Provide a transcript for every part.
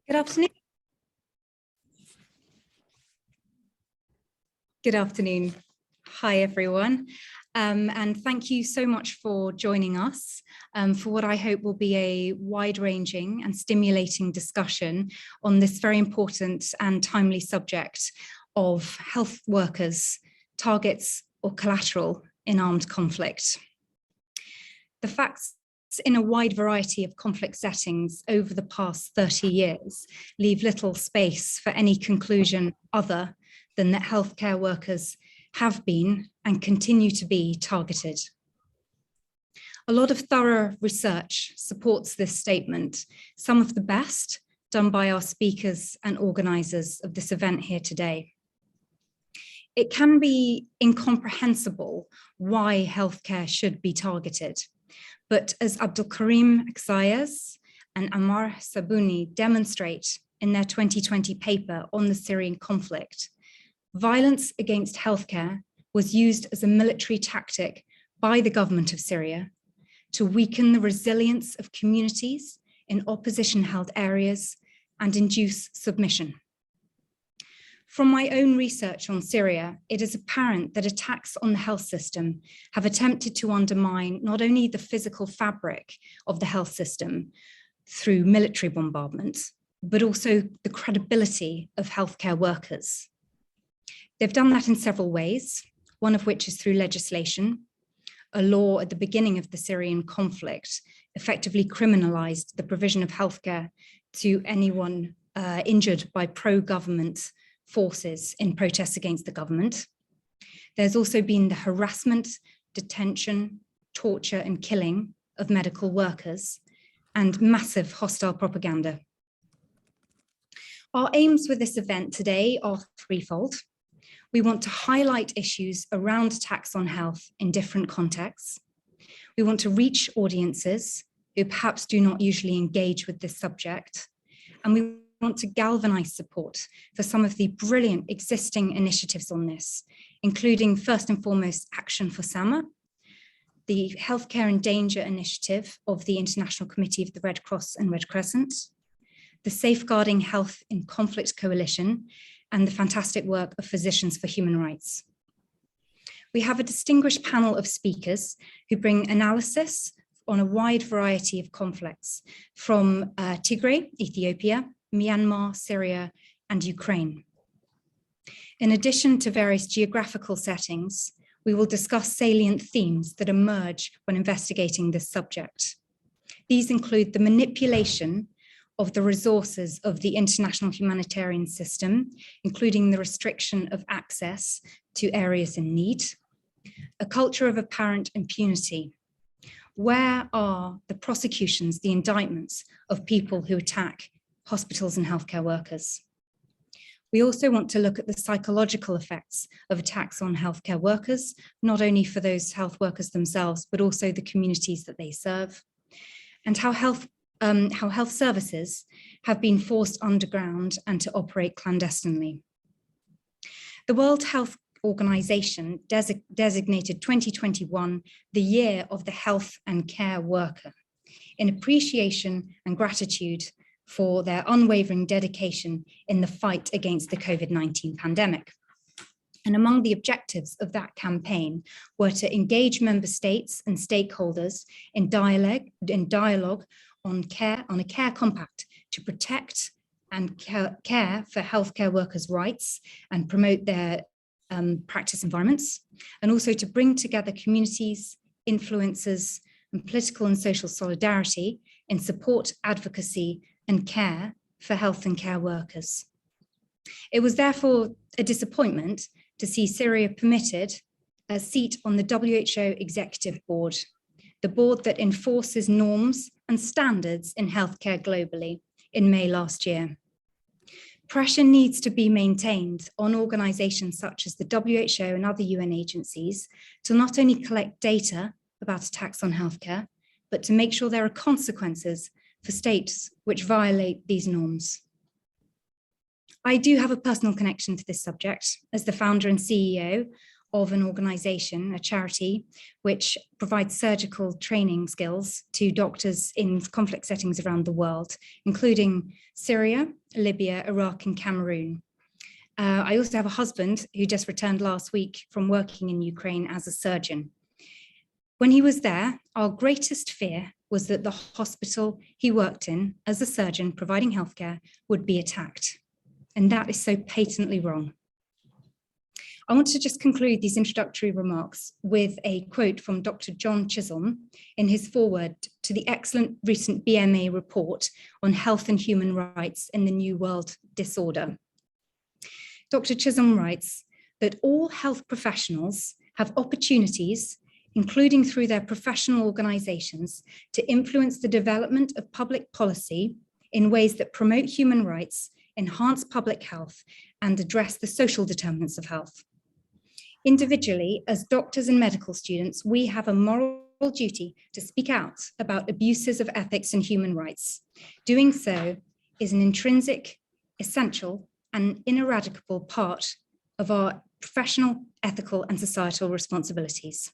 Good afternoon. Good afternoon. Hi, everyone. And thank you so much for joining us for what I hope will be a wide-ranging and stimulating discussion on this very important and timely subject of health workers, targets or collateral in armed conflict. The facts in a wide variety of conflict settings over the past 30 years leave little space for any conclusion other than that healthcare workers have been and continue to be targeted. A lot of thorough research supports this statement, some of the best done by our speakers and organisers of this event here today. It can be incomprehensible why healthcare should be targeted. But as Abdul Karim Xayas and Ammar Sabuni demonstrate in their 2020 paper on the Syrian conflict, violence against healthcare was used as a military tactic by the government of Syria to weaken the resilience of communities in opposition-held areas and induce submission. From my own research on Syria, it is apparent that attacks on the health system have attempted to undermine not only the physical fabric of the health system through military bombardments, but also the credibility of healthcare workers. They've done that in several ways, one of which is through legislation. A law at the beginning of the Syrian conflict effectively criminalized the provision of healthcare to anyone injured by pro-government forces in protests against the government. There's also been the harassment, detention, torture and killing of medical workers and massive hostile propaganda. Our aims with this event today are threefold. We want to highlight issues around attacks on health in different contexts. We want to reach audiences who perhaps do not usually engage with this subject. And we want to galvanize support for some of the brilliant existing initiatives on this, including first and foremost Action for Sama, the Healthcare in Danger initiative of the International Committee of the Red Cross and Red Crescent, the Safeguarding Health in Conflict Coalition, and the fantastic work of Physicians for Human Rights. We have a distinguished panel of speakers who bring analysis on a wide variety of conflicts from Tigray, Ethiopia, Myanmar, Syria, and Ukraine. In addition to various geographical settings, we will discuss salient themes that emerge when investigating this subject. These include the manipulation of the resources of the international humanitarian system, including the restriction of access to areas in need, a culture of apparent impunity. Where are the prosecutions, the indictments of people who attack hospitals and healthcare workers? We also want to look at the psychological effects of attacks on healthcare workers, not only for those health workers themselves, but also the communities that they serve, and how health services have been forced underground and to operate clandestinely. The World Health Organization designated 2021 the year of the health and care worker in appreciation and gratitude for their unwavering dedication in the fight against the COVID-19 pandemic. And among the objectives of that campaign were to engage member states and stakeholders in dialogue on a care compact to protect and care for healthcare workers' rights and promote their practice environments, and also to bring together communities, influencers, and political and social solidarity in support, advocacy, and care for health and care workers. It was therefore a disappointment to see Syria permitted a seat on the WHO Executive Board, the board that enforces norms and standards in healthcare globally, in May last year. Pressure needs to be maintained on organizations such as the WHO and other UN agencies to not only collect data about attacks on healthcare, but to make sure there are consequences for states which violate these norms. I do have a personal connection to this subject as the founder and CEO of an organization, a charity, which provides surgical training skills to doctors in conflict settings around the world, including Syria, Libya, Iraq, and Cameroon. I also have a husband who just returned last week from working in Ukraine as a surgeon. When he was there, our greatest fear was that the hospital he worked in as a surgeon providing healthcare would be attacked. And that is so patently wrong. I want to just conclude these introductory remarks with a quote from Dr. John Chisholm in his foreword to the excellent recent BMA report on health and human rights in the New World Disorder. Dr. Chisholm writes that all health professionals have opportunities, including through their professional organizations, to influence the development of public policy in ways that promote human rights, enhance public health, and address the social determinants of health. Individually, as doctors and medical students, we have a moral duty to speak out about abuses of ethics and human rights. Doing so is an intrinsic, essential, and ineradicable part of our professional, ethical, and societal responsibilities.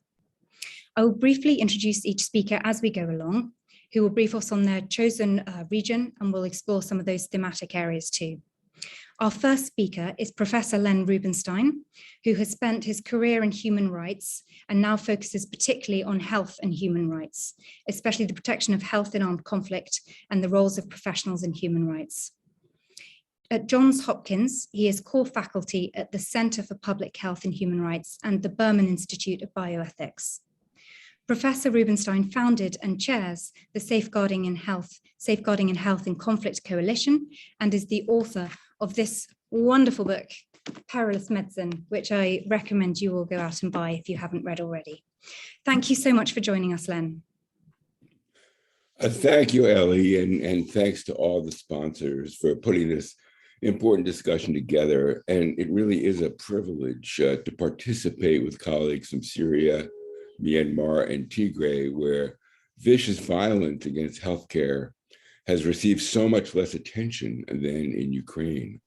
I will briefly introduce each speaker as we go along, who will brief us on their chosen region, and we'll explore some of those thematic areas too. Our first speaker is Professor Len Rubenstein, who has spent his career in human rights and now focuses particularly on health and human rights, especially the protection of health in armed conflict and the roles of professionals in human rights. At Johns Hopkins, he is core faculty at the Center for Public Health and Human Rights and the Berman Institute of Bioethics. Professor Rubenstein founded and chairs the Safeguarding in Health in Conflict Coalition and is the author of this wonderful book, Perilous Medicine, which I recommend you all go out and buy if you haven't read already. Thank you so much for joining us, Len. Thank you, Ellie, and thanks to all the sponsors for putting this important discussion together. And it really is a privilege to participate with colleagues from Syria, Myanmar, and Tigray, where vicious violence against healthcare has received so much less attention than in Ukraine.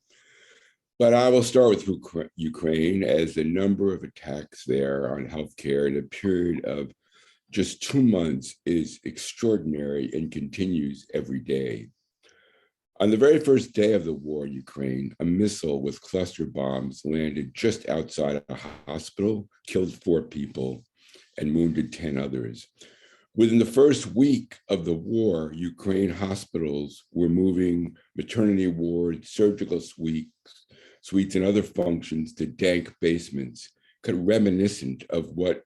But I will start with Ukraine, as the number of attacks there on healthcare in a period of just 2 months is extraordinary and continues every day. On the very first day of the war in Ukraine, a missile with cluster bombs landed just outside a hospital, killed 4 people, and wounded 10 others. Within the first week of the war, Ukraine hospitals were moving maternity wards, surgical suites, and other functions to dank basements, kind of reminiscent of what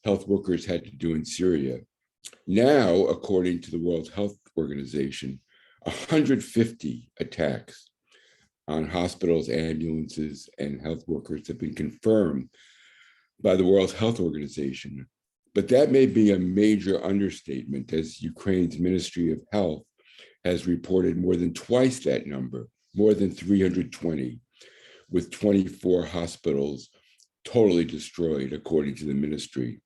health workers had to do in Syria. Now, according to the World Health Organization, 150 attacks on hospitals, ambulances, and health workers have been confirmed by the World Health Organization. But that may be a major understatement, as Ukraine's Ministry of Health has reported more than twice that number, more than 320, with 24 hospitals totally destroyed, according to the ministry.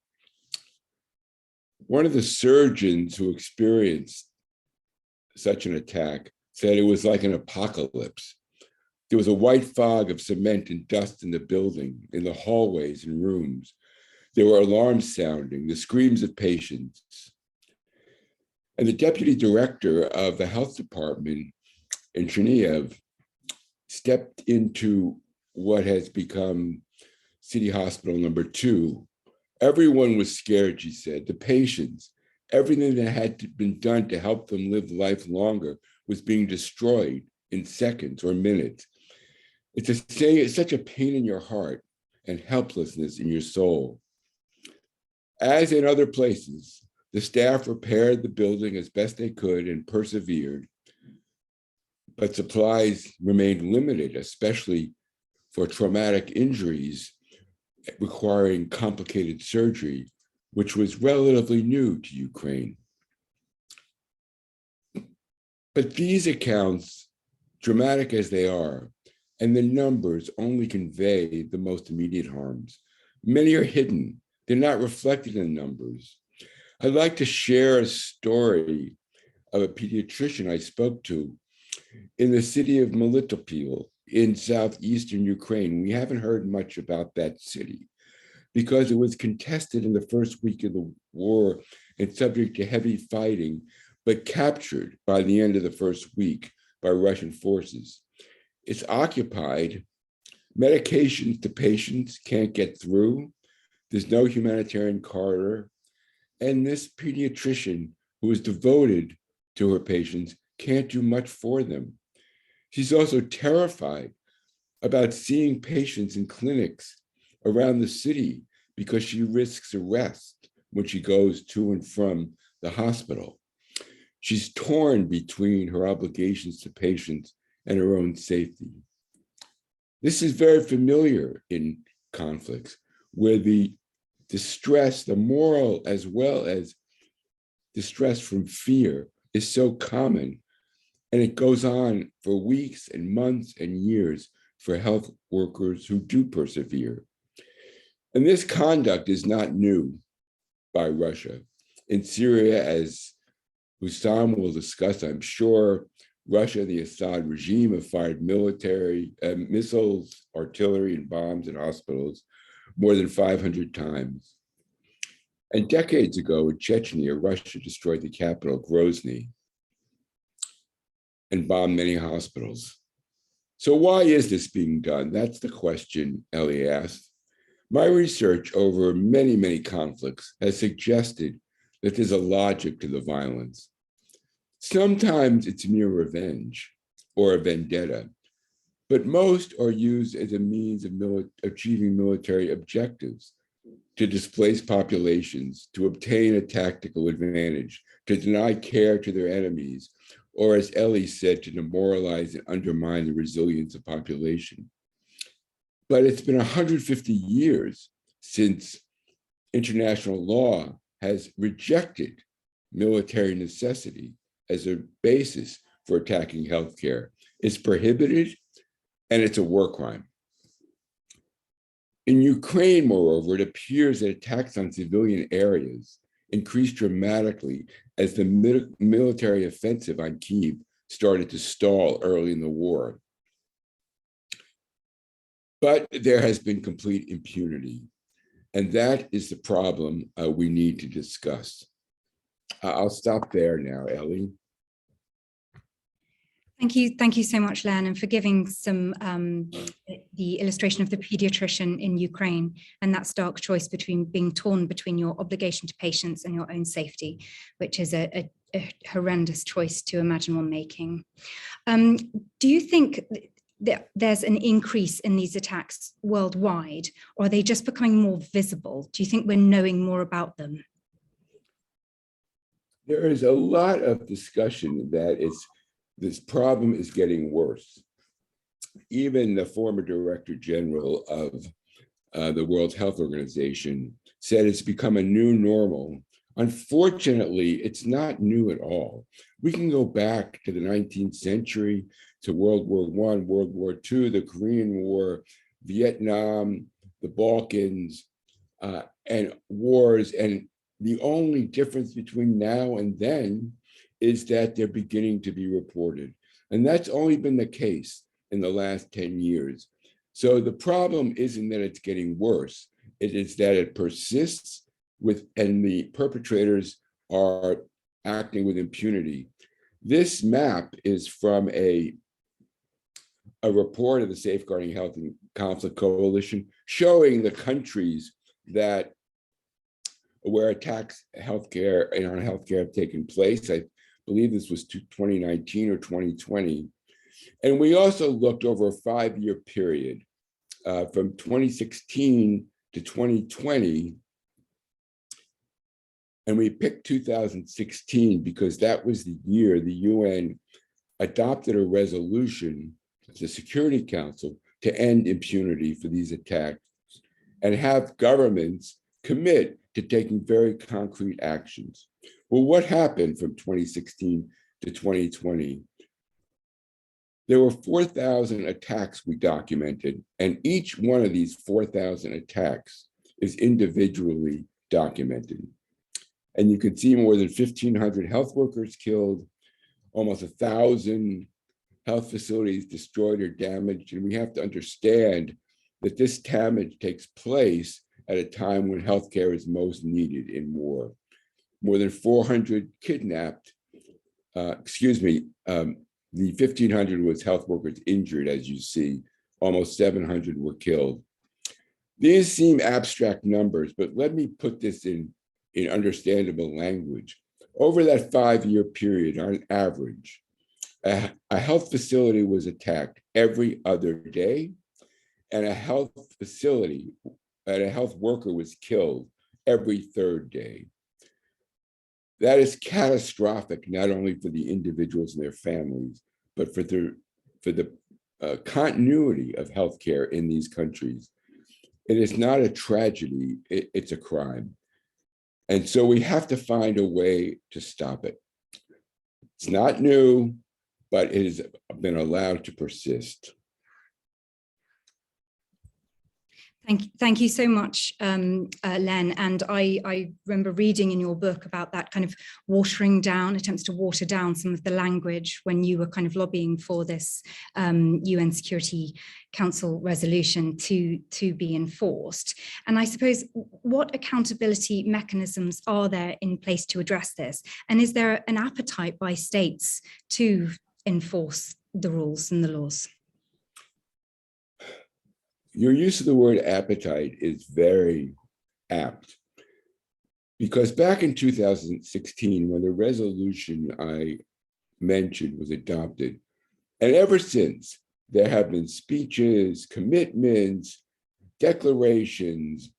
One of the surgeons who experienced such an attack said it was like an apocalypse. There was a white fog of cement and dust in the building, in the hallways and rooms. There were alarms sounding, the screams of patients. And the deputy director of the health department in Chernihiv stepped into what has become City Hospital number 2. Everyone was scared, she said. The patients, everything that had been done to help them live life longer was being destroyed in seconds or minutes. It's such a pain in your heart and helplessness in your soul. As in other places, the staff repaired the building as best they could and persevered, but supplies remained limited, especially for traumatic injuries requiring complicated surgery, which was relatively new to Ukraine. But these accounts, dramatic as they are, and the numbers only convey the most immediate harms. Many are hidden. They're not reflected in numbers. I'd like to share a story of a pediatrician I spoke to in the city of Melitopol in southeastern Ukraine. We haven't heard much about that city, because it was contested in the first week of the war and subject to heavy fighting, but captured by the end of the first week by Russian forces. It's occupied. Medications to patients can't get through. There's no humanitarian corridor. And this pediatrician who is devoted to her patients can't do much for them. She's also terrified about seeing patients in clinics around the city because she risks arrest when she goes to and from the hospital. She's torn between her obligations to patients and her own safety. This is very familiar in conflicts where the distress, the moral as well as distress from fear, is so common. And it goes on for weeks and months and years for health workers who do persevere. And this conduct is not new by Russia. In Syria, as Hussam will discuss, I'm sure, Russia and the Assad regime have fired military missiles, artillery, and bombs at hospitals more than 500 times. And decades ago in Chechnya, Russia destroyed the capital, Grozny, and bombed many hospitals. So why is this being done? That's the question Ellie asked. My research over many, many conflicts has suggested that there's a logic to the violence. Sometimes it's mere revenge or a vendetta, but most are used as a means of achieving military objectives, to displace populations, to obtain a tactical advantage, to deny care to their enemies, or as Ellie said, to demoralize and undermine the resilience of population. But it's been 150 years since international law has rejected military necessity as a basis for attacking healthcare. It's prohibited, and it's a war crime. In Ukraine, moreover, it appears that attacks on civilian areas increased dramatically as the military offensive on Kyiv started to stall early in the war. But there has been complete impunity, and that is the problem we need to discuss. I'll stop there now, Ellie. Thank you so much, Len, and for giving some the illustration of the pediatrician in Ukraine and that stark choice between being torn between your obligation to patients and your own safety, which is a horrendous choice to imagine one making. Do you think that there's an increase in these attacks worldwide, or are they just becoming more visible? Do you think we're knowing more about them? There is a lot of discussion that this problem is getting worse. Even the former Director General of the World Health Organization said it's become a new normal. Unfortunately, it's not new at all. We can go back to the 19th century, to World War I, World War II, the Korean War, Vietnam, the Balkans, and wars. And the only difference between now and then is that they're beginning to be reported. And that's only been the case in the last 10 years. So the problem isn't that it's getting worse, it is that it persists and the perpetrators are acting with impunity. This map is from a report of the Safeguarding Health and Conflict Coalition showing the countries where attacks on healthcare have taken place. I believe this was 2019 or 2020. And we also looked over a 5-year period from 2016 to 2020. And we picked 2016 because that was the year the UN adopted a resolution, the Security Council, to end impunity for these attacks and have governments commit to taking very concrete actions. Well, what happened from 2016 to 2020? There were 4,000 attacks we documented, and each one of these 4,000 attacks is individually documented. And you can see more than 1,500 health workers killed, almost 1,000 health facilities destroyed or damaged. And we have to understand that this damage takes place at a time when healthcare is most needed in war. More than 400 kidnapped, the 1,500 was health workers injured, as you see, almost 700 were killed. These seem abstract numbers, but let me put this in understandable language. Over that 5-year period, on average, a health facility was attacked every other day, and a health worker was killed every third day. That is catastrophic, not only for the individuals and their families, but for the continuity of healthcare in these countries. It is not a tragedy, it's a crime. And so we have to find a way to stop it. It's not new, but it has been allowed to persist. Thank you so much, Len. And I remember reading in your book about that kind of watering down, attempts to water down some of the language when you were kind of lobbying for this UN Security Council resolution to be enforced. And I suppose, what accountability mechanisms are there in place to address this? And is there an appetite by states to enforce the rules and the laws? Your use of the word appetite is very apt, because back in 2016, when the resolution I mentioned was adopted, and ever since, there have been speeches, commitments, declarations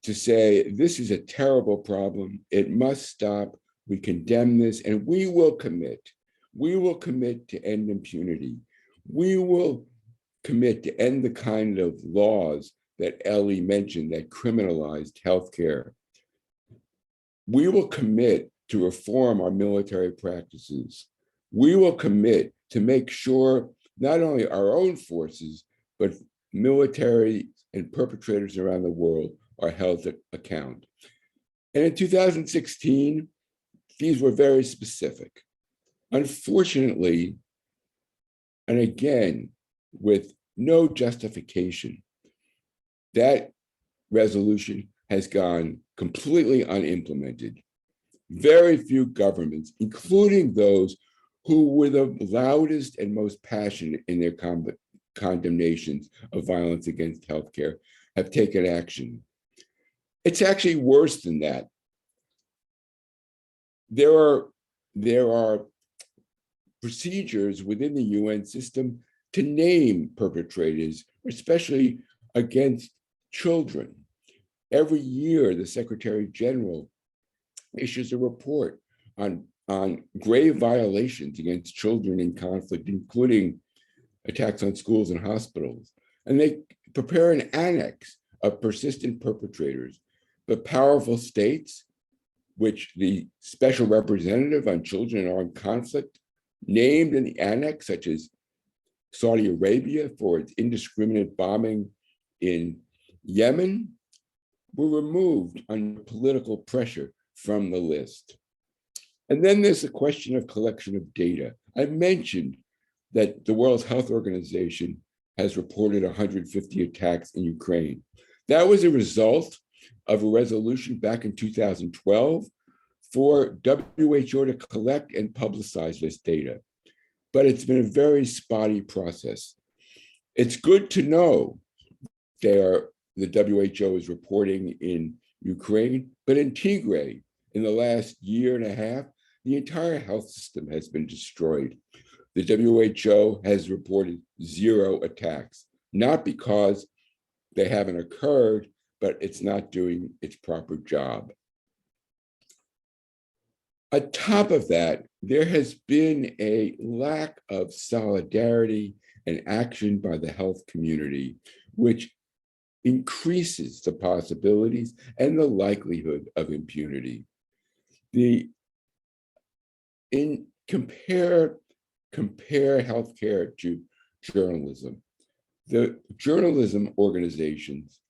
to say, this is a terrible problem, it must stop, we condemn this, and we will commit to end impunity. We will commit to end the kind of laws that Ellie mentioned that criminalized healthcare. We will commit to reform our military practices. We will commit to make sure not only our own forces, but military and perpetrators around the world are held to account. And in 2016, these were very specific. Unfortunately, and again, with no justification, that resolution has gone completely unimplemented. Very few governments, including those who were the loudest and most passionate in their condemnations of violence against healthcare, have taken action. It's actually worse than that. There are procedures within the UN system to name perpetrators, especially against children. Every year, the Secretary General issues a report on grave violations against children in conflict, including attacks on schools and hospitals. And they prepare an annex of persistent perpetrators. But powerful states, which the special representative on children in armed conflict named in the annex, such as Saudi Arabia for its indiscriminate bombing in Yemen, were removed under political pressure from the list. And then there's the question of collection of data. I mentioned that the World Health Organization has reported 150 attacks in Ukraine. That was a result of a resolution back in 2012 for WHO to collect and publicize this data. But it's been a very spotty process. It's good to know the WHO is reporting in Ukraine, but in Tigray, in the last year and a half, the entire health system has been destroyed. The WHO has reported 0 attacks, not because they haven't occurred, but it's not doing its proper job. On top of that, there has been a lack of solidarity and action by the health community, which increases the possibilities and the likelihood of impunity. Compare healthcare to journalism. The journalism organizations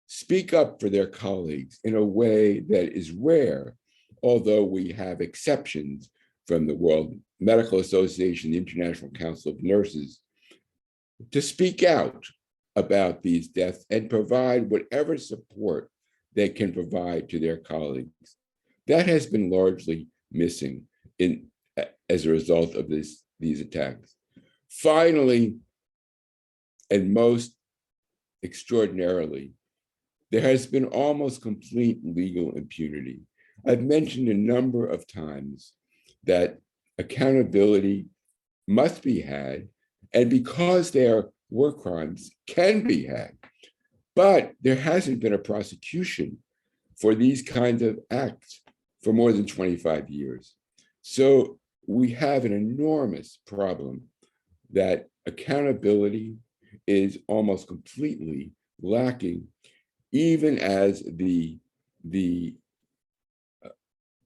speak up for their colleagues in a way that is rare, although we have exceptions from the World Medical Association, the International Council of Nurses, to speak out about these deaths and provide whatever support they can provide to their colleagues. That has been largely missing as a result of these attacks. Finally, and most extraordinarily, there has been almost complete legal impunity. I've mentioned a number of times that accountability must be had, and because there war crimes can be had, but there hasn't been a prosecution for these kinds of acts for more than 25 years. So we have an enormous problem that accountability is almost completely lacking, even as the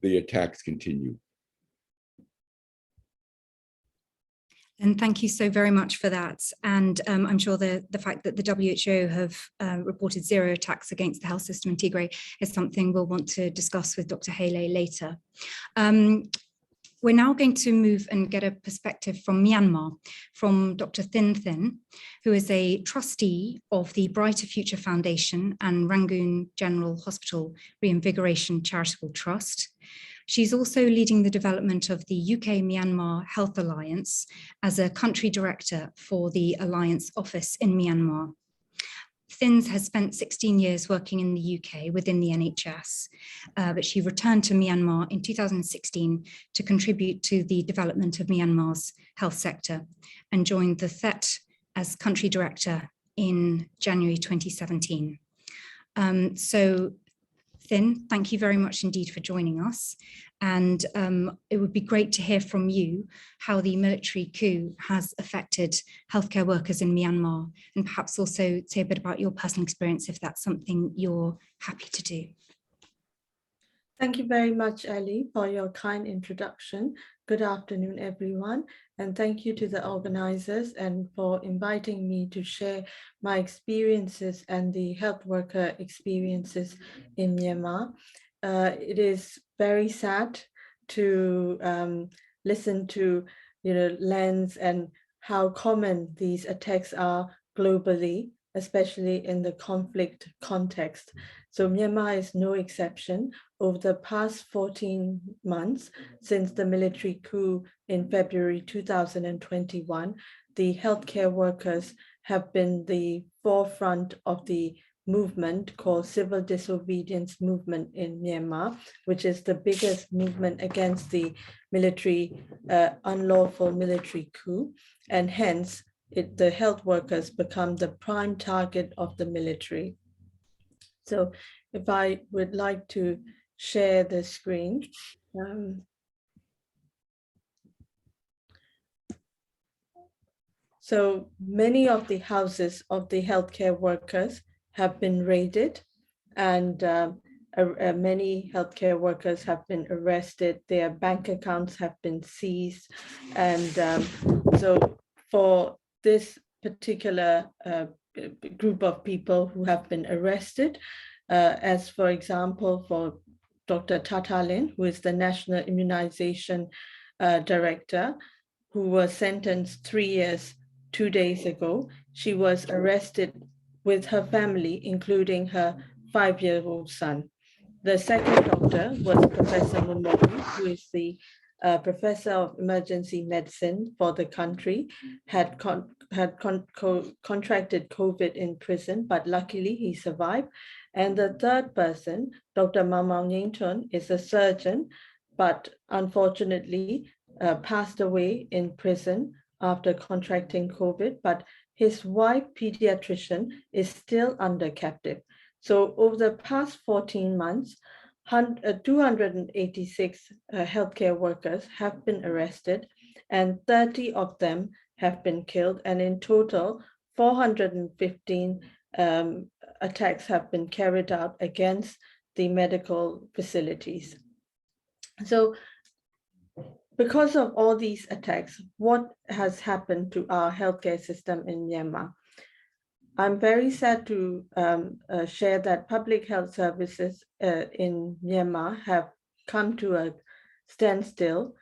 attacks continue. And thank you so very much for that. And I'm sure the fact that the WHO have reported 0 attacks against the health system in Tigray is something we'll want to discuss with Dr. Haley later. We're now going to move and get a perspective from Myanmar, from Dr. Thin Thin, who is a trustee of the Brighter Future Foundation and Rangoon General Hospital Reinvigoration Charitable Trust. She's also leading the development of the UK-Myanmar Health Alliance as a country director for the Alliance office in Myanmar. Thins has spent 16 years working in the UK within the NHS, but she returned to Myanmar in 2016 to contribute to the development of Myanmar's health sector and joined the THET as country director in January 2017. So Thin, thank you very much indeed for joining us. And it would be great to hear from you how the military coup has affected healthcare workers in Myanmar, and perhaps also say a bit about your personal experience if that's something you're happy to do. Thank you very much, Ali, for your kind introduction. Good afternoon, everyone. And thank you to the organizers and for inviting me to share my experiences and the health worker experiences in Myanmar. It is very sad to listen to lens and how common these attacks are globally, especially in the conflict context. So Myanmar is no exception. Over the past 14 months, since the military coup in February 2021, the healthcare workers have been the forefront of the movement called Civil Disobedience Movement in Myanmar, which is the biggest movement against the military, unlawful military coup. And hence, the health workers become the prime target of the military. So if I would like to share the screen. So many of the houses of the healthcare workers have been raided, and many healthcare workers have been arrested. Their bank accounts have been seized. And so for this particular group of people who have been arrested, as for example, for Dr. Tatalin, who is the National Immunization Director, who was sentenced 3 years, 2 days ago. She was arrested with her family, including her 5-year-old son. The second doctor was Professor Momori, who is the professor of emergency medicine for the country, had contracted COVID in prison, but luckily he survived. And the third person, Dr. Mamau Nyington, is a surgeon, but unfortunately passed away in prison after contracting COVID, but his wife, pediatrician, is still under captive. So over the past 14 months, 286 healthcare workers have been arrested, and 30 of them have been killed. And in total, 415 attacks have been carried out against the medical facilities. So because of all these attacks, what has happened to our healthcare system in Myanmar? I'm very sad to share that public health services in Myanmar have come to a standstill.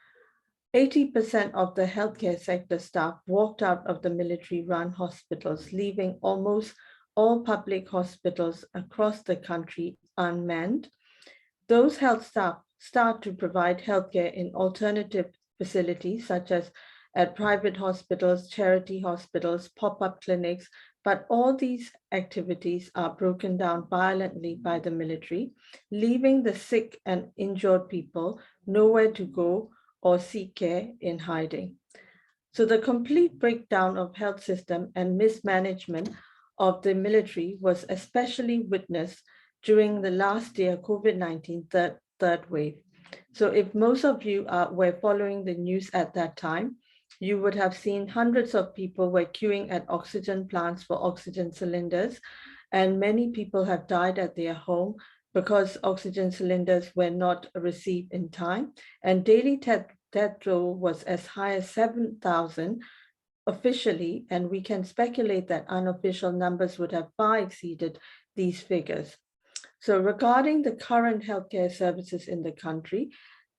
80% of the healthcare sector staff walked out of the military-run hospitals, leaving almost all public hospitals across the country unmanned. Those health staff start to provide healthcare in alternative facilities, such as at private hospitals, charity hospitals, pop-up clinics, but all these activities are broken down violently by the military, leaving the sick and injured people nowhere to go or seek care in hiding. So the complete breakdown of health system and mismanagement of the military was especially witnessed during the last year COVID-19 third wave. So if most of you were following the news at that time, you would have seen hundreds of people were queuing at oxygen plants for oxygen cylinders, and many people have died at their home because oxygen cylinders were not received in time, and daily death toll was as high as 7,000 officially, and we can speculate that unofficial numbers would have far exceeded these figures. So regarding the current healthcare services in the country,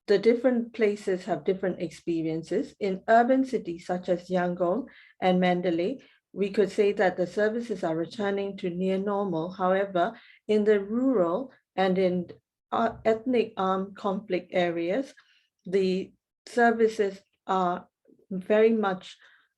the different places have different experiences. In urban cities such as Yangon and Mandalay, we could say that the services are returning to near normal. However, in the rural and in ethnic armed conflict areas, the services are very much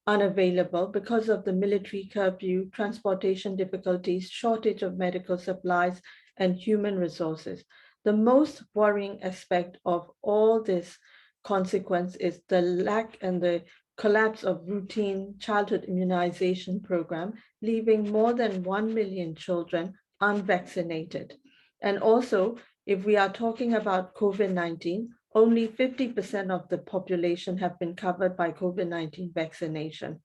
unavailable because of the military curfew, transportation difficulties, shortage of medical supplies, and human resources. The most worrying aspect of all this consequence is the lack and the collapse of routine childhood immunization program, leaving more than 1 million children unvaccinated. And also, if we are talking about COVID-19, only 50% of the population have been covered by COVID-19 vaccination.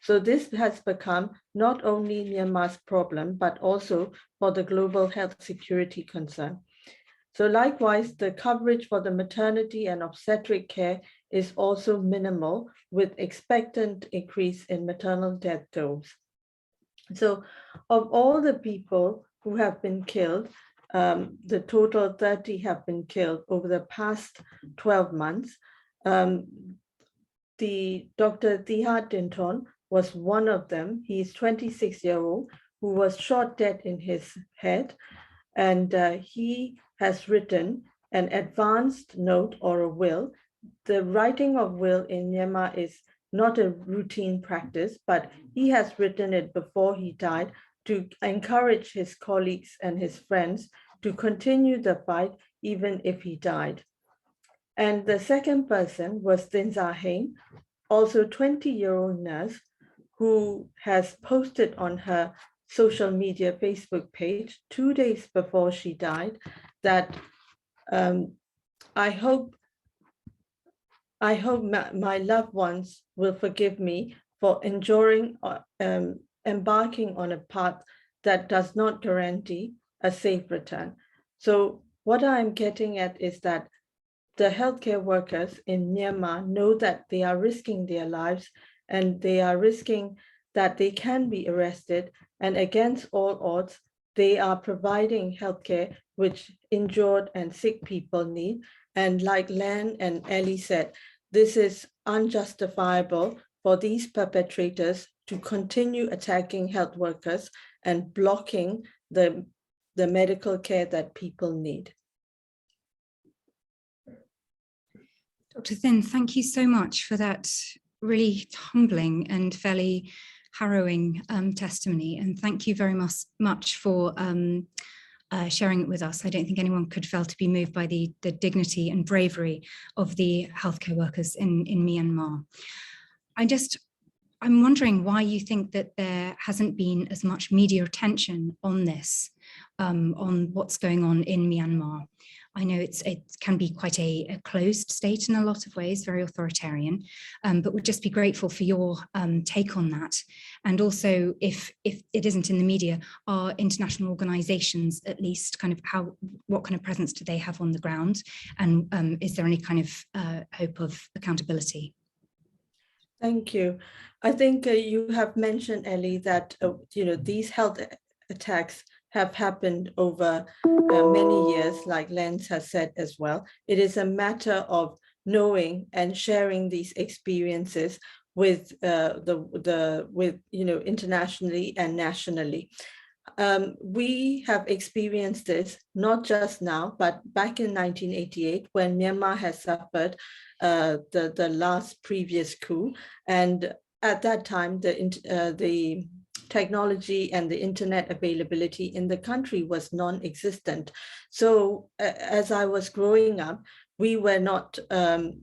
So this has become not only Myanmar's problem, but also for the global health security concern. So likewise, the coverage for the maternity and obstetric care is also minimal, with expectant increase in maternal death tolls. So of all the people who have been killed, the total 30 have been killed over the past 12 months. The Dr. Thiha Dinton was one of them. He's 26-year-old who was shot dead in his head. And he has written an advanced note or a will. The writing of will in Myanmar is not a routine practice, but he has written it before he died to encourage his colleagues and his friends to continue the fight even if he died. And the second person was Tin Zahain, also 20-year-old nurse who has posted on her social media Facebook page 2 days before she died that I hope my loved ones will forgive me for embarking on a path that does not guarantee a safe return. So what I'm getting at is that the healthcare workers in Myanmar know that they are risking their lives, and they are risking that they can be arrested, and against all odds, they are providing healthcare which injured and sick people need. And like Lan and Ellie said, this is unjustifiable for these perpetrators to continue attacking health workers and blocking the medical care that people need. Dr. Thin, thank you so much for that really humbling and fairly harrowing testimony. And thank you very much for sharing it with us. I don't think anyone could fail to be moved by the dignity and bravery of the healthcare workers in Myanmar. I'm wondering why you think that there hasn't been as much media attention on this, on what's going on in Myanmar. I know it can be quite a closed state in a lot of ways, very authoritarian, but would just be grateful for your take on that. And also, if it isn't in the media, are international organizations at least what kind of presence do they have on the ground? And is there any kind of hope of accountability? Thank you. I think you have mentioned, Ellie, that these health attacks have happened over many years, like Lens has said as well. It is a matter of knowing and sharing these experiences with internationally and nationally. We have experienced this not just now, but back in 1988 when Myanmar has suffered the last previous coup, and at that time the technology and the internet availability in the country was non-existent. So as I was growing up, we were not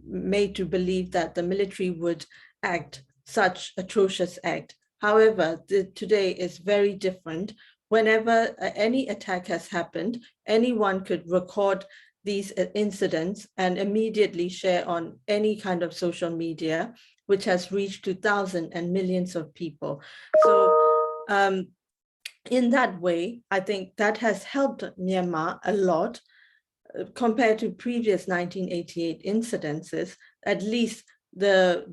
made to believe that the military would act such atrocious act. However, today is very different. Whenever any attack has happened, anyone could record these incidents and immediately share on any kind of social media, which has reached to thousands and millions of people. So in that way, I think that has helped Myanmar a lot compared to previous 1988 incidences. At least the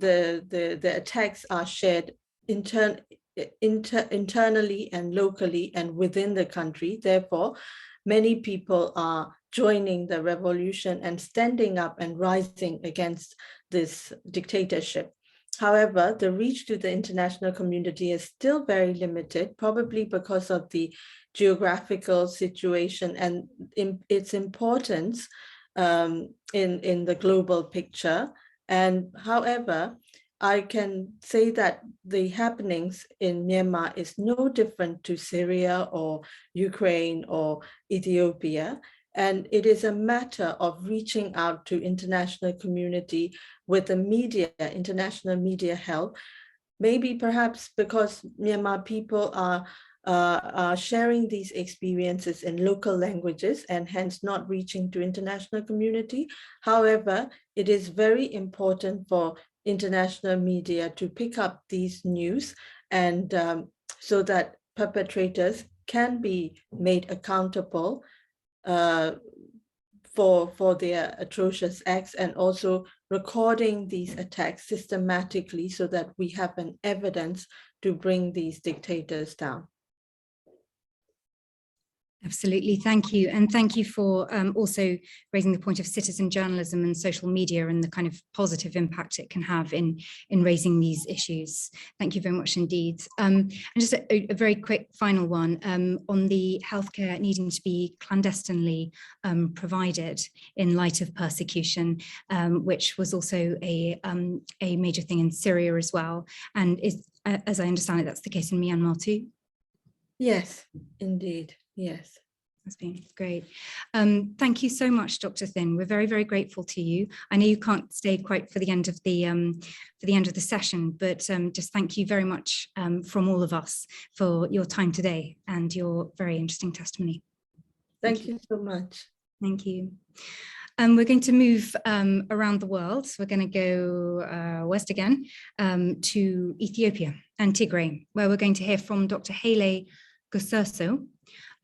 attacks are shared internally and locally and within the country. Therefore, many people are joining the revolution and standing up and rising against this dictatorship. However, the reach to the international community is still very limited, probably because of the geographical situation and its importance in the global picture. And however, I can say that the happenings in Myanmar is no different to Syria or Ukraine or Ethiopia. And it is a matter of reaching out to international community with the media, international media help. Maybe perhaps because Myanmar people are sharing these experiences in local languages and hence not reaching to international community. However, it is very important for international media to pick up these news and so that perpetrators can be made accountable for their atrocious acts, and also recording these attacks systematically so that we have an evidence to bring these dictators down. Absolutely, thank you. And thank you for also raising the point of citizen journalism and social media and the kind of positive impact it can have in raising these issues. Thank you very much indeed. And just a very quick final one on the healthcare needing to be clandestinely provided in light of persecution, which was also a major thing in Syria as well. And is, as I understand it, that's the case in Myanmar too? Yes, indeed. Yes. That's been great. Thank you so much, Dr. Thin. We're very, very grateful to you. I know you can't stay quite for the end of the session, but just thank you very much from all of us for your time today and your very interesting testimony. Thank you so much. Thank you. We're going to move around the world. So we're going to go west again to Ethiopia and Tigray, where we're going to hear from Dr. Haile Goserso,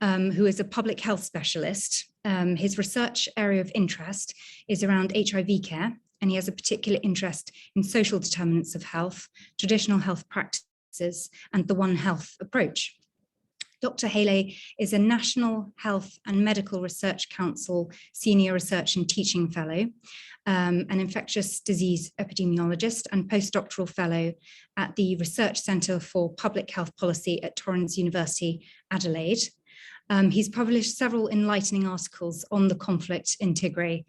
who is a public health specialist. His research area of interest is around HIV care, and he has a particular interest in social determinants of health, traditional health practices, and the One Health approach. Dr. Haile is a National Health and Medical Research Council Senior Research and Teaching Fellow, an infectious disease epidemiologist and postdoctoral fellow at the Research Centre for Public Health Policy at Torrens University, Adelaide. He's published several enlightening articles on the conflict in Tigray,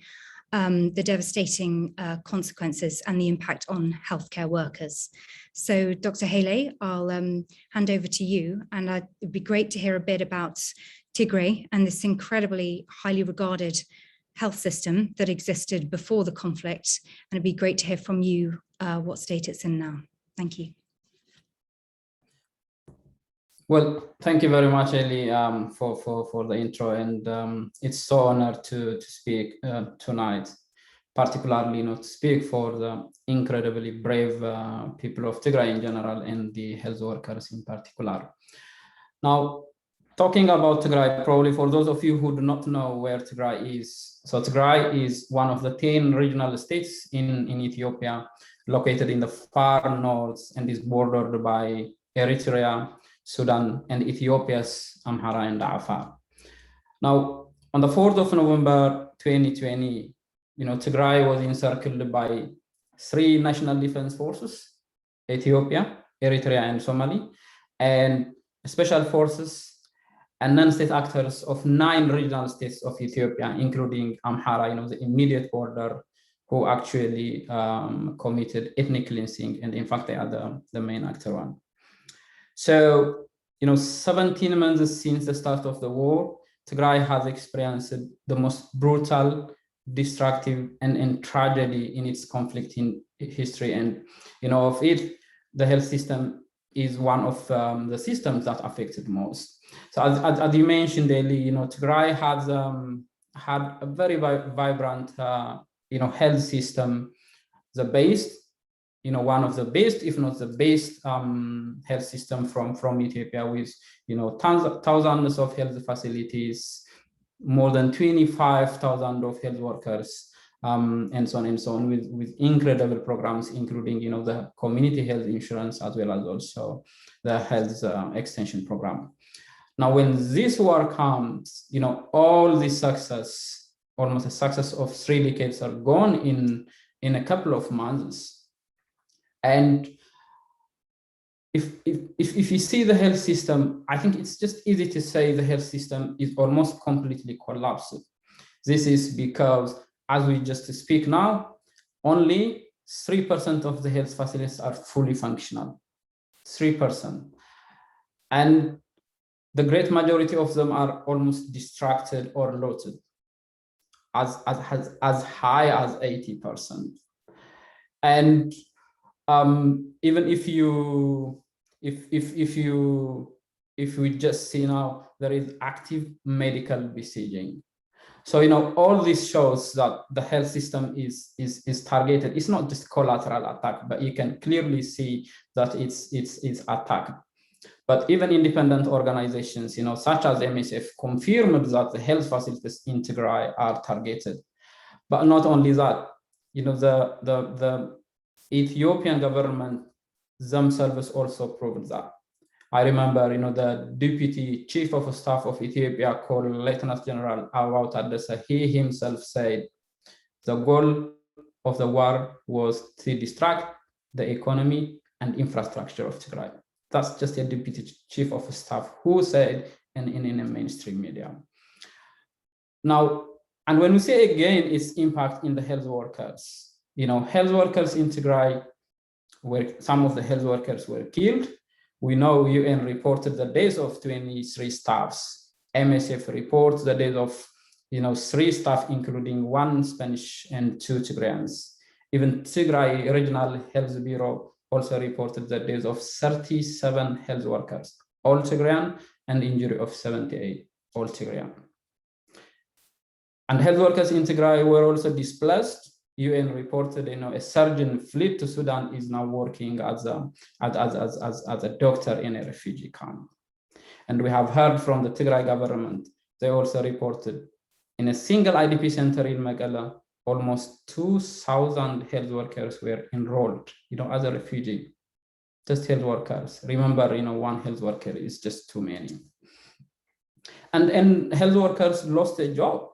the devastating consequences and the impact on healthcare workers. So Dr. Haile, I'll hand over to you, and it'd be great to hear a bit about Tigray and this incredibly highly regarded health system that existed before the conflict. And it'd be great to hear from you what state it's in now. Thank you. Well, thank you very much, Ellie, for the intro, and it's so honored to speak tonight, particularly to speak for the incredibly brave people of Tigray in general and the health workers in particular. Now, talking about Tigray, probably for those of you who do not know where Tigray is, so Tigray is one of the 10 regional states in Ethiopia, located in the far north, and is bordered by Eritrea, Sudan, and Ethiopia's Amhara and Afar. Now, on the 4th of November 2020, Tigray was encircled by 3 national defense forces, Ethiopia, Eritrea, and Somali, and special forces and non-state actors of 9 regional states of Ethiopia, including Amhara, the immediate border, who actually committed ethnic cleansing, and in fact, they are the main actor one. So, 17 months since the start of the war, Tigray has experienced the most brutal, destructive, and tragedy in its conflict in history. And, of it, the health system is one of the systems that affected most. So as you mentioned, Eli, Tigray has had a very vibrant, health system, the best, one of the best, if not the best, health system from Ethiopia, with thousands of health facilities, more than 25,000 of health workers, and so on, with incredible programs, including the community health insurance, as well as also the health extension program. Now, when this war comes, all the success, almost the success of 3 decades, are gone in a couple of months. And if you see the health system, I think it's just easy to say the health system is almost completely collapsed. This is because, as we just speak now, only 3% of the health facilities are fully functional. 3%. And the great majority of them are almost distracted or looted, as high as 80%. And even if we just see now, there is active medical besieging. So all this shows that the health system is targeted. It's not just collateral attack, but you can clearly see that it's attacked. But even independent organizations, such as MSF, confirmed that the health facilities in Tigray are targeted. But not only that, the Ethiopian government themselves also proved that. I remember, the deputy chief of staff of Ethiopia, called Lieutenant General Abaw Taddese, he himself said the goal of the war was to distract the economy and infrastructure of Tigray. That's just a deputy chief of staff who said in a mainstream media. Now, and when we say again its impact in the health workers, health workers in Tigray, where some of the health workers were killed. We know UN reported the deaths of 23 staffs. MSF reports the deaths of 3 staff, including 1 Spanish and 2 Tigrayans. Even Tigray Regional Health Bureau also reported the deaths of 37 health workers, all Tigrayan, and injury of 78, all Tigrayan. And health workers in Tigray were also displaced. UN reported, a surgeon fled to Sudan, is now working as a doctor in a refugee camp. And we have heard from the Tigray government, they also reported in a single IDP center in Megala, almost 2,000 health workers were enrolled, as a refugee, just health workers. Remember, 1 health worker is just too many. And health workers lost their job.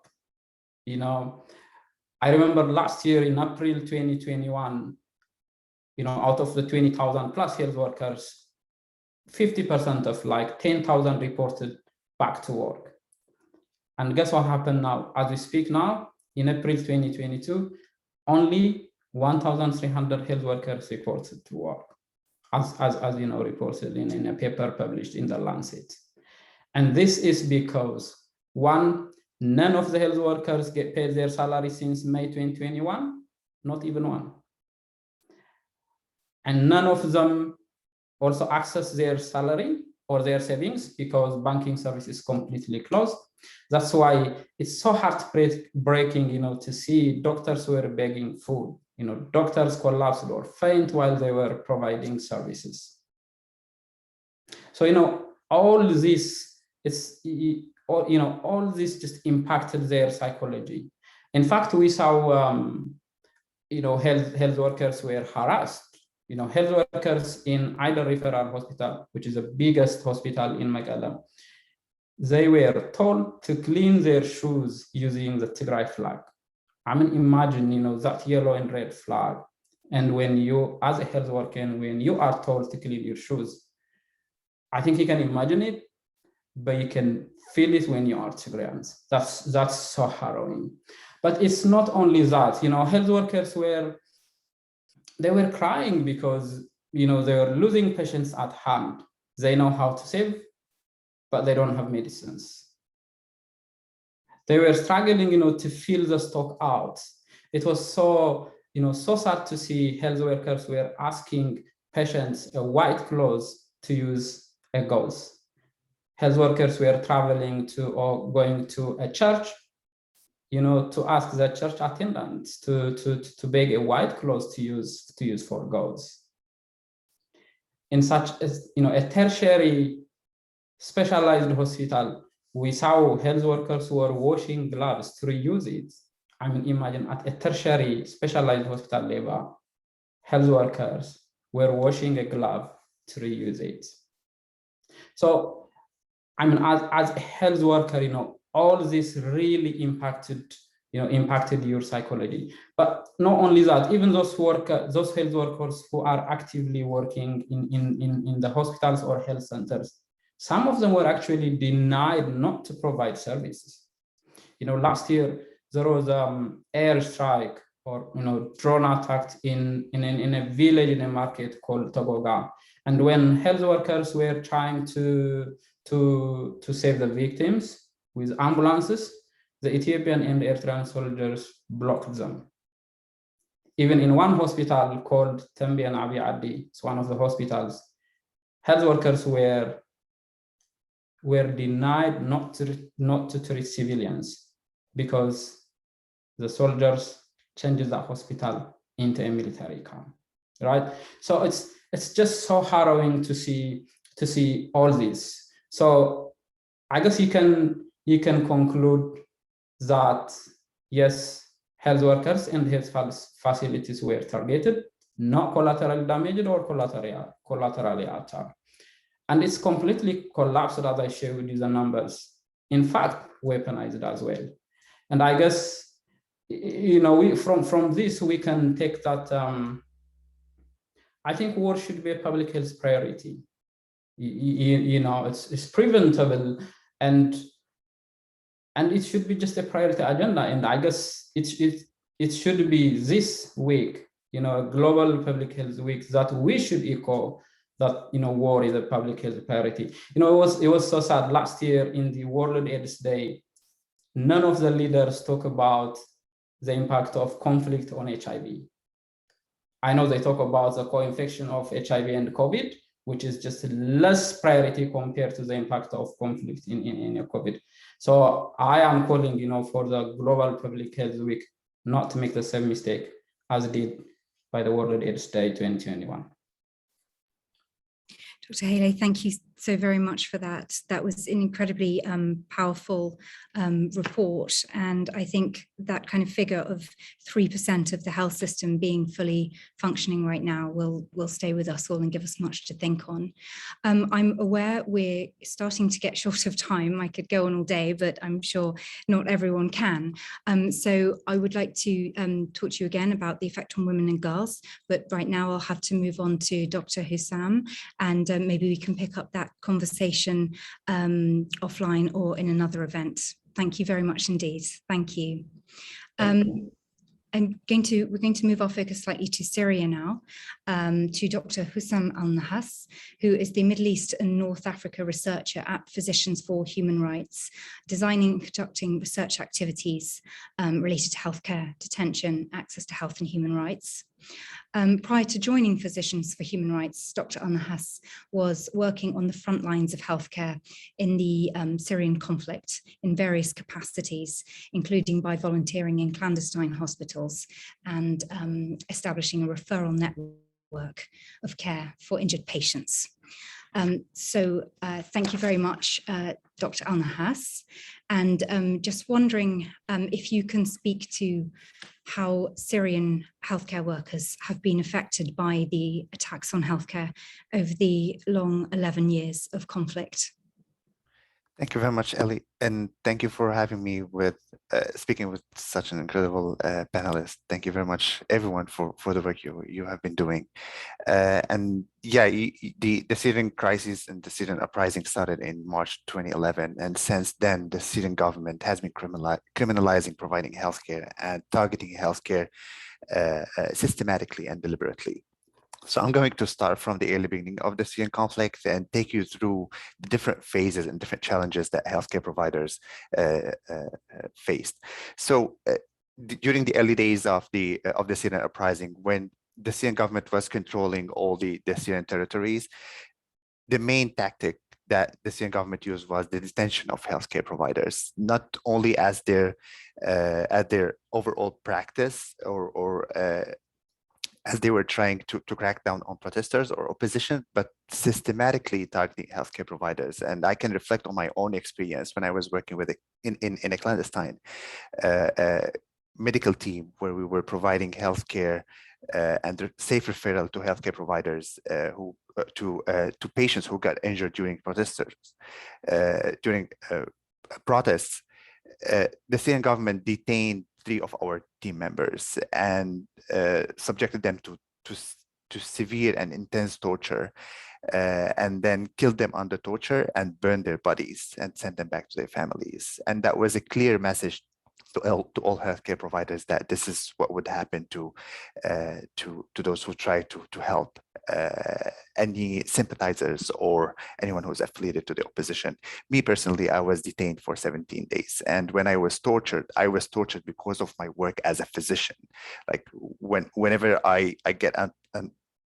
I remember last year in April 2021, out of the 20,000 plus health workers, 50% of 10,000 reported back to work. And guess what happened now? As we speak now, in April 2022, only 1,300 health workers reported to work, as reported in a paper published in the Lancet. And this is because, 1, none of the health workers get paid their salary since May 2021, not even 1. And none of them also access their salary or their savings because banking service is completely closed. That's why it's so heartbreaking, to see doctors who were begging food. Doctors collapsed or faint while they were providing services. So, all this, all this just impacted their psychology. In fact, we saw, health workers were harassed. Health workers in Ida Referral Hospital, which is the biggest hospital in Megala, they were told to clean their shoes using the Tigray flag. I mean, imagine, that yellow and red flag. And when you, as a health worker, and when you are told to clean your shoes, I think you can imagine it, but you can feel it when you are experienced. That's so harrowing. But it's not only that, health workers were crying because, they were losing patients at hand. They know how to save, but they don't have medicines. They were struggling, to fill the stock out. It was so, so sad to see health workers were asking patients a white clothes to use a gauze. Health workers were traveling to or going to a church, to ask the church attendants to beg a white cloth to use for gauze. In such as, a tertiary specialized hospital, we saw health workers who were washing gloves to reuse it. I mean, imagine at a tertiary specialized hospital level, health workers were washing a glove to reuse it. So, I mean, as a health worker, all this really impacted your psychology. But not only that, even those health workers who are actively working in the hospitals or health centers, some of them were actually denied not to provide services. Last year there was air strike or drone attack in a village in a market called Togoga, and when health workers were trying to save the victims with ambulances, the Ethiopian and Eritrean soldiers blocked them. Even in one hospital called Tembian Abi Adi, it's one of the hospitals, health workers were denied not to treat civilians because the soldiers changed the hospital into a military camp, right? So it's just so harrowing to see all this. So I guess you can conclude that yes, health workers and health facilities were targeted, not collaterally damaged or collaterally attacked. And it's completely collapsed, as I share with you the numbers. In fact, weaponized as well. And I guess, we from this, we can take that, I think war should be a public health priority. It's preventable, and it should be just a priority agenda. And I guess it should be this week, a global public health week, that we should echo that war is a public health priority. It was so sad last year in the World AIDS Day, none of the leaders talk about the impact of conflict on HIV. I know they talk about the co-infection of HIV and COVID, which is just less priority compared to the impact of conflict in COVID. So I am calling, for the Global Public Health Week not to make the same mistake as did by the World AIDS Day 2021. Dr. Haley, thank you so very much for that. That was an incredibly powerful report. And I think that kind of figure of 3% of the health system being fully functioning right now will stay with us all and give us much to think on. I'm aware we're starting to get short of time. I could go on all day, but I'm sure not everyone can. So I would like to talk to you again about the effect on women and girls, but right now I'll have to move on to Dr. Hussam, and maybe we can pick up that conversation offline or in another event. Thank you very much indeed. Thank you. We're going to move our focus slightly to Syria now, to Dr. Hussam Al-Nahas, who is the Middle East and North Africa researcher at Physicians for Human Rights, designing and conducting research activities related to healthcare, detention, access to health and human rights. Prior to joining Physicians for Human Rights, Dr. Al-Nahas was working on the front lines of healthcare in the Syrian conflict in various capacities, including by volunteering in clandestine hospitals and establishing a referral network of care for injured patients. Thank you very much, Dr. Al-Nahas. And just wondering if you can speak to how Syrian healthcare workers have been affected by the attacks on healthcare over the long 11 years of conflict. Thank you very much, Ellie, and thank you for having me with speaking with such an incredible panelist. Thank you very much, everyone, for the work you have been doing. And yeah, the Syrian crisis and the Syrian uprising started in March 2011, and since then, the Syrian government has been criminalizing providing healthcare and targeting healthcare systematically and deliberately. So I'm going to start from the early beginning of the Syrian conflict and take you through the different phases and different challenges that healthcare providers faced. So during the early days of the Syrian uprising, when the Syrian government was controlling all the Syrian territories, the main tactic that the Syrian government used was the detention of healthcare providers, not only as their overall practice or as they were trying to crack down on protesters or opposition, but systematically targeting healthcare providers. And I can reflect on my own experience when I was working with in a clandestine medical team where we were providing healthcare and safe referral to healthcare providers to patients who got injured during protests. The Syrian government detained 3 of our team members and subjected them to severe and intense torture, and then killed them under torture and burned their bodies and sent them back to their families. And that was a clear message to all healthcare providers that this is what would happen to those who try to help any sympathizers or anyone who's affiliated to the opposition. Me personally, I was detained for 17 days. And when I was tortured because of my work as a physician. Like whenever I get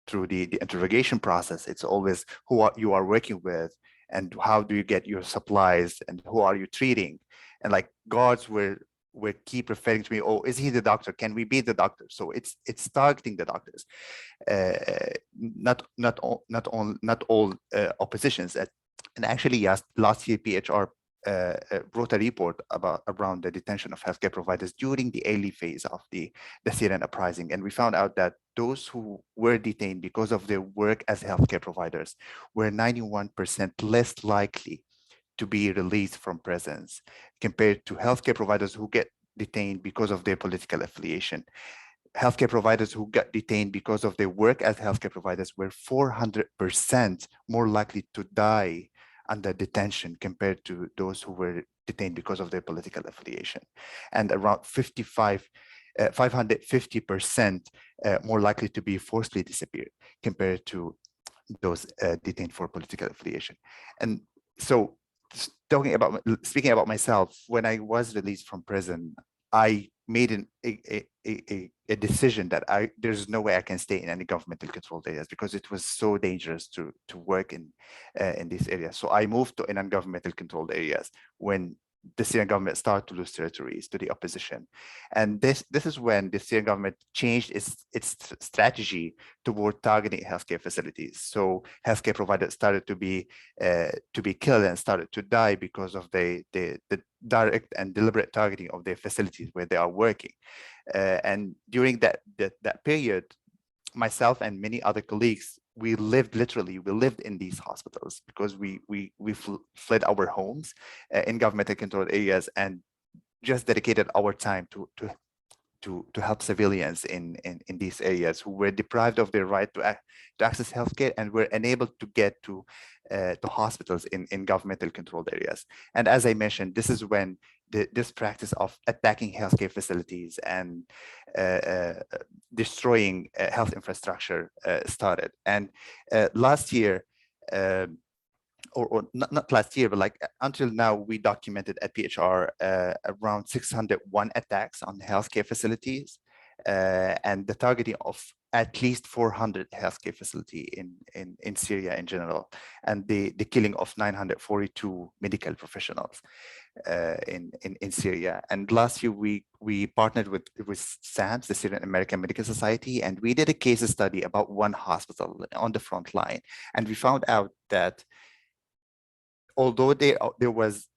through the interrogation process, it's always who you are working with and how do you get your supplies and who are you treating? And like guards were keep referring to me, oh, is he the doctor? Can we be the doctor? So it's targeting the doctors, not all oppositions. And actually, last year PHR wrote a report around the detention of healthcare providers during the early phase of the Syrian uprising, and we found out that those who were detained because of their work as healthcare providers were 91% less likely to be released from prisons compared to healthcare providers who get detained because of their political affiliation. Healthcare providers who got detained because of their work as healthcare providers were 400% more likely to die under detention compared to those who were detained because of their political affiliation, and around 550% more likely to be forcibly disappeared compared to those detained for political affiliation. And so speaking about myself, when I was released from prison, I made a decision that there's no way I can stay in any governmental controlled areas because it was so dangerous to work in these areas. So I moved to non-governmental controlled areas when the Syrian government started to lose territories to the opposition. And this is when the Syrian government changed its strategy toward targeting healthcare facilities. So healthcare providers started to be killed and started to die because of the direct and deliberate targeting of their facilities where they are working. And during that period, myself and many other colleagues, we lived in these hospitals because we fled our homes in governmental controlled areas and just dedicated our time to help civilians in these areas who were deprived of their right to access healthcare and were unable to get to hospitals in governmental controlled areas. And as I mentioned, this is when this practice of attacking healthcare facilities and destroying health infrastructure started. And last year, or not last year, but like until now, we documented at PHR around 601 attacks on healthcare facilities and the targeting of at least 400 healthcare facility in Syria in general, and the killing of 942 medical professionals in Syria. And last year, we partnered with SAMS, the Syrian American Medical Society, and we did a case study about one hospital on the front line, and we found out that although there was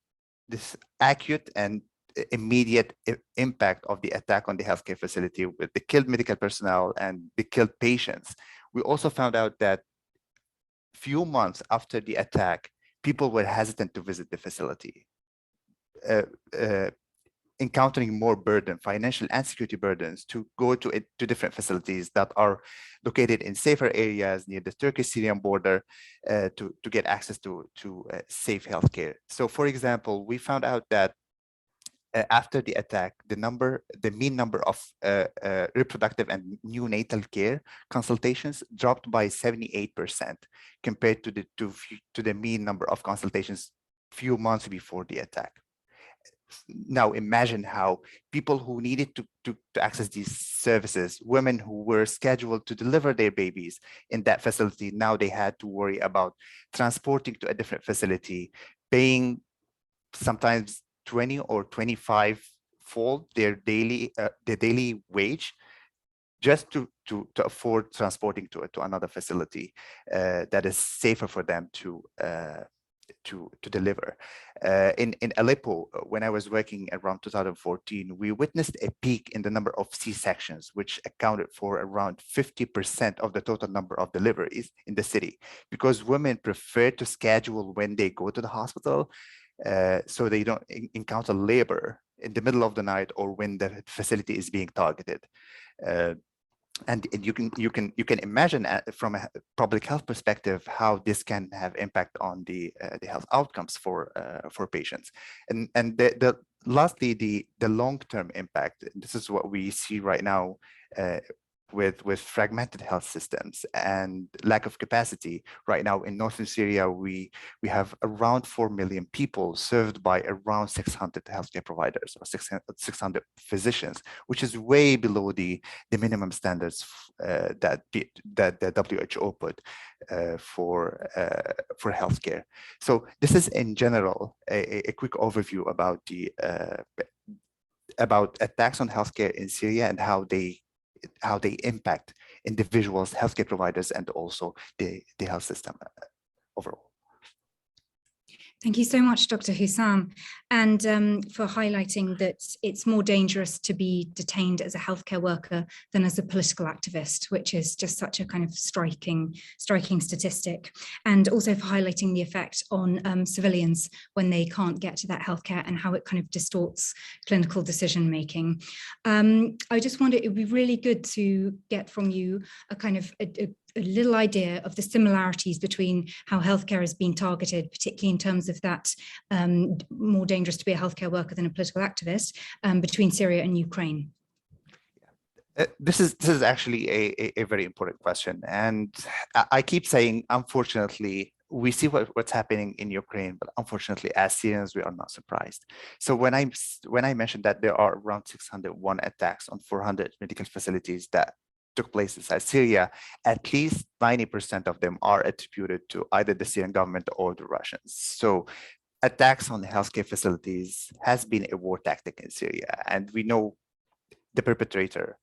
this acute and immediate impact of the attack on the healthcare facility with the killed medical personnel and the killed patients, we also found out that few months after the attack, people were hesitant to visit the facility, encountering more burden, financial and security burdens, to go to different facilities that are located in safer areas near the Turkish-Syrian border to get access to safe healthcare. So, for example, we found out that after the attack, the mean number of reproductive and neonatal care consultations dropped by 78% compared to the mean number of consultations few months before the attack. Now imagine how people who needed to access these services, women who were scheduled to deliver their babies in that facility, now they had to worry about transporting to a different facility, paying sometimes 20 or 25-fold their daily wage just to afford transporting to another facility that is safer for them to deliver. In Aleppo, when I was working around 2014, we witnessed a peak in the number of C-sections, which accounted for around 50% of the total number of deliveries in the city, because women prefer to schedule when they go to the hospital, so they don't encounter labor in the middle of the night or when the facility is being targeted. And you can imagine from a public health perspective how this can have impact on the health outcomes for patients. And lastly, the long-term impact. This is what we see right now with fragmented health systems and lack of capacity. Right now in northern Syria, we have around 4 million people served by around 600 healthcare providers or 600 physicians, which is way below the minimum standards that the WHO put for healthcare. So this is in general a quick overview about about attacks on healthcare in Syria and how they impact individuals, healthcare providers, and also the health system overall. Thank you so much, Dr. Hussam, and for highlighting that it's more dangerous to be detained as a healthcare worker than as a political activist, which is just such a kind of striking statistic, and also for highlighting the effect on civilians when they can't get to that healthcare and how it kind of distorts clinical decision making. I just wonder, it would be really good to get from you a kind of a little idea of the similarities between how healthcare is being targeted, particularly in terms of that more dangerous to be a healthcare worker than a political activist, between Syria and Ukraine. This is actually a very important question, and I keep saying, unfortunately, we see what's happening in Ukraine, but unfortunately, as Syrians, we are not surprised. So when I mentioned that there are around 601 attacks on 400 medical facilities that took place inside Syria, at least 90% of them are attributed to either the Syrian government or the Russians. So attacks on healthcare facilities has been a war tactic in Syria, and we know the perpetrator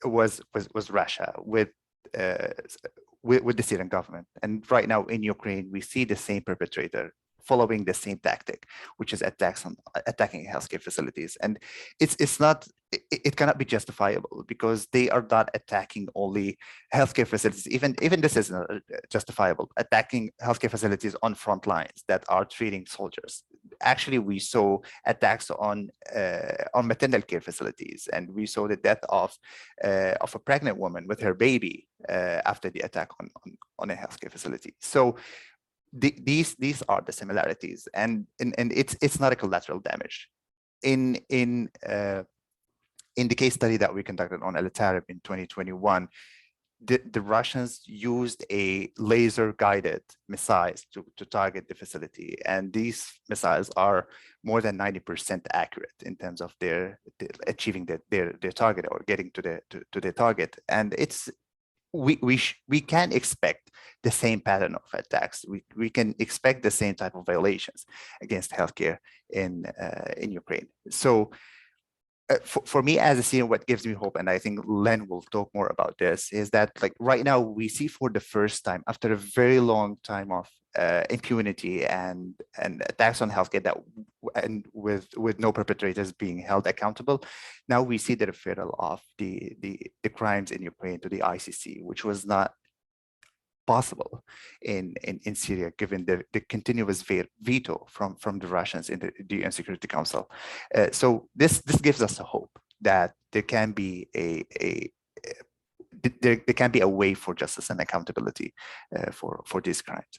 was Russia with the Syrian government. And right now in Ukraine, we see the same perpetrator following the same tactic, which is attacking healthcare facilities. And it cannot be justifiable, because they are not attacking only healthcare facilities. Even this is not justifiable, attacking healthcare facilities on front lines that are treating soldiers. Actually, we saw attacks on maternal care facilities, and we saw the death of a pregnant woman with her baby after the attack on a healthcare facility. So these are the similarities, and it's not a collateral damage. In the case study that we conducted on Collateral in 2021, the Russians used a laser-guided missiles to target the facility, and these missiles are more than 90% accurate in terms of their achieving their target or getting to the target. And we can expect the same pattern of attacks. We can expect the same type of violations against healthcare in Ukraine. So for me as a Syrian, what gives me hope, and I think Len will talk more about this, is that like right now we see for the first time after a very long time of impunity and attacks on healthcare and with no perpetrators being held accountable, now we see the referral of the crimes in Ukraine to the ICC, which was not possible in Syria, given the continuous veto from the Russians in the UN Security Council. So this gives us a hope that there can be there can be a way for justice and accountability for these crimes.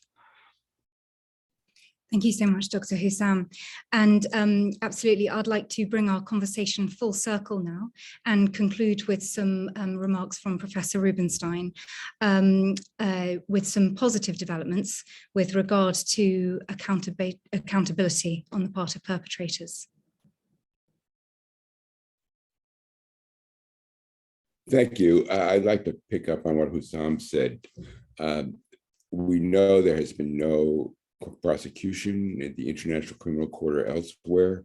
Thank you so much, Dr. Hussam. And absolutely, I'd like to bring our conversation full circle now and conclude with some remarks from Professor Rubinstein with some positive developments with regard to accountability on the part of perpetrators. Thank you. I'd like to pick up on what Hussam said. We know there has been no prosecution at the International Criminal Court or elsewhere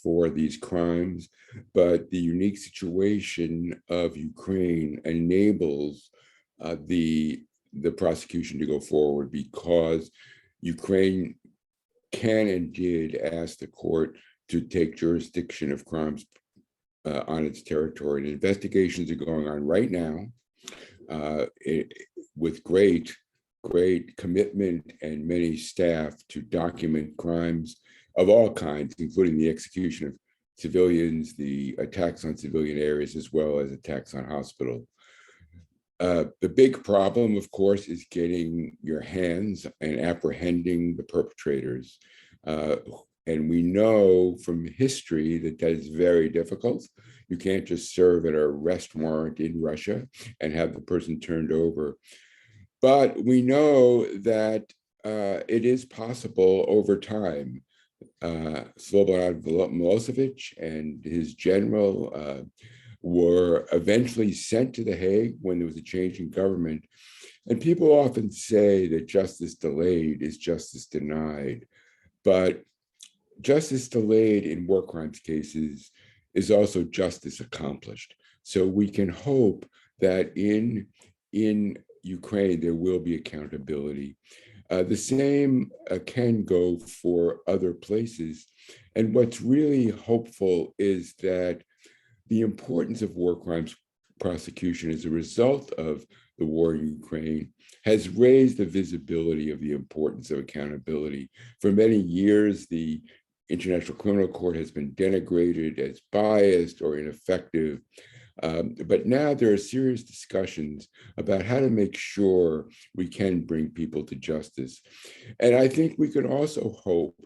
for these crimes, but the unique situation of Ukraine enables the prosecution to go forward because Ukraine can and did ask the court to take jurisdiction of crimes on its territory. And investigations are going on right now with great commitment and many staff to document crimes of all kinds, including the execution of civilians, the attacks on civilian areas, as well as attacks on hospitals. The big problem, of course, is getting your hands and apprehending the perpetrators. And we know from history that that is very difficult. You can't just serve an arrest warrant in Russia and have the person turned over. But we know that it is possible over time. Slobodan Milosevic and his general were eventually sent to The Hague when there was a change in government. And people often say that justice delayed is justice denied. But justice delayed in war crimes cases is also justice accomplished. So we can hope that in Ukraine, there will be accountability. The same can go for other places. And what's really hopeful is that the importance of war crimes prosecution as a result of the war in Ukraine has raised the visibility of the importance of accountability. For many years, the International Criminal Court has been denigrated as biased or ineffective. But now there are serious discussions about how to make sure we can bring people to justice. And I think we can also hope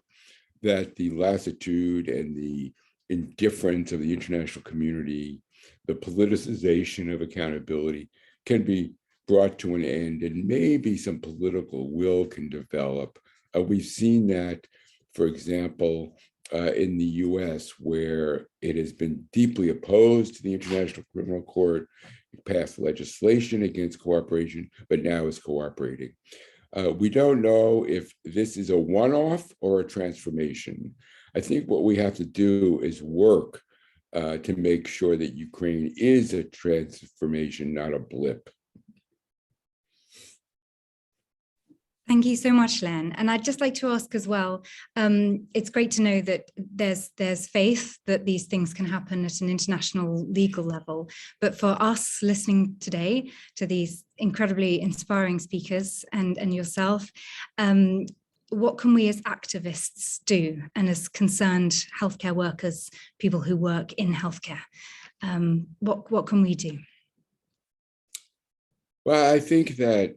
that the lassitude and the indifference of the international community, the politicization of accountability can be brought to an end, and maybe some political will can develop. We've seen that, for example, in the US, where it has been deeply opposed to the International Criminal Court. It passed legislation against cooperation, but now is cooperating. We don't know if this is a one-off or a transformation. I think what we have to do is work to make sure that Ukraine is a transformation, not a blip. Thank you so much, Len. And I'd just like to ask as well, it's great to know that there's faith that these things can happen at an international legal level. But for us listening today to these incredibly inspiring speakers and yourself, what can we as activists do and as concerned healthcare workers, people who work in healthcare? What can we do? Well, I think that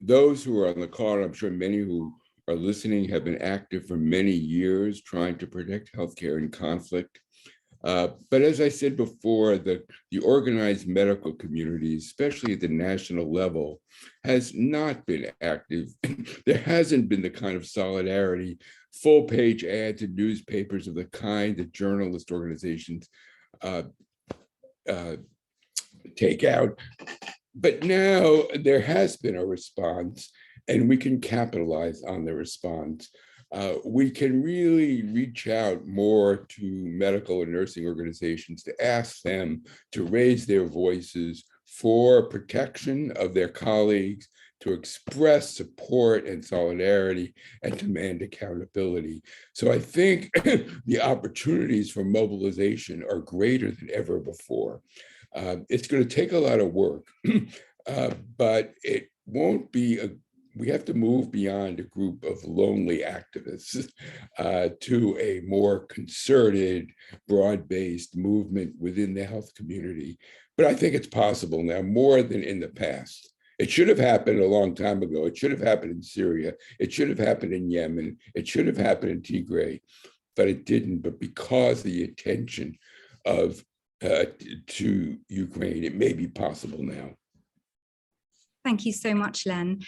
those who are on the call, and I'm sure many who are listening, have been active for many years trying to protect healthcare in conflict. But as I said before, the organized medical community, especially at the national level, has not been active. There hasn't been the kind of solidarity, full-page ads in newspapers of the kind that journalist organizations take out. But now there has been a response, and we can capitalize on the response. We can really reach out more to medical and nursing organizations to ask them to raise their voices for protection of their colleagues, to express support and solidarity, and demand accountability. So I think the opportunities for mobilization are greater than ever before. It's going to take a lot of work, but won't be we have to move beyond a group of lonely activists to a more concerted, broad-based movement within the health community. But I think it's possible now more than in the past. It should have happened a long time ago. It should have happened in Syria. It should have happened in Yemen. It should have happened in Tigray, but it didn't. But because of the attention of to Ukraine, it may be possible now. Thank you so much, Len.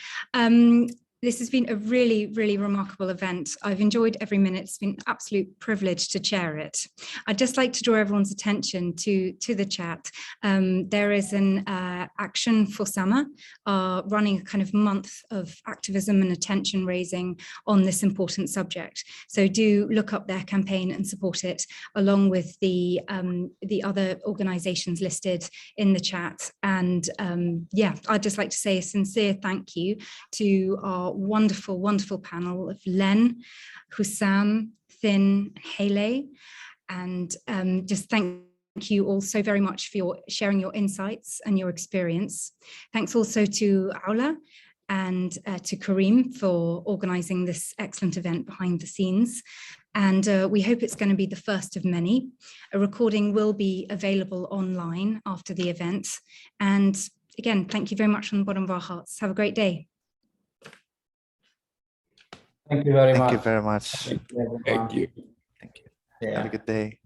This has been a really, really remarkable event. I've enjoyed every minute. It's been an absolute privilege to chair it. I'd just like to draw everyone's attention to the chat. There is an Action for Summer running a kind of month of activism and attention raising on this important subject. So do look up their campaign and support it, along with the other organizations listed in the chat. And yeah, I'd just like to say a sincere thank you to our wonderful, wonderful panel of Len, Hussam, Thin, and Haley. And just thank you all so very much for sharing your insights and your experience. Thanks also to Aula and to Karim for organizing this excellent event behind the scenes. And we hope it's going to be the first of many. A recording will be available online after the event. And again, thank you very much from the bottom of our hearts. Have a great day. Thank you very much. Thank you very much. Thank you. Thank you. Yeah. Have a good day.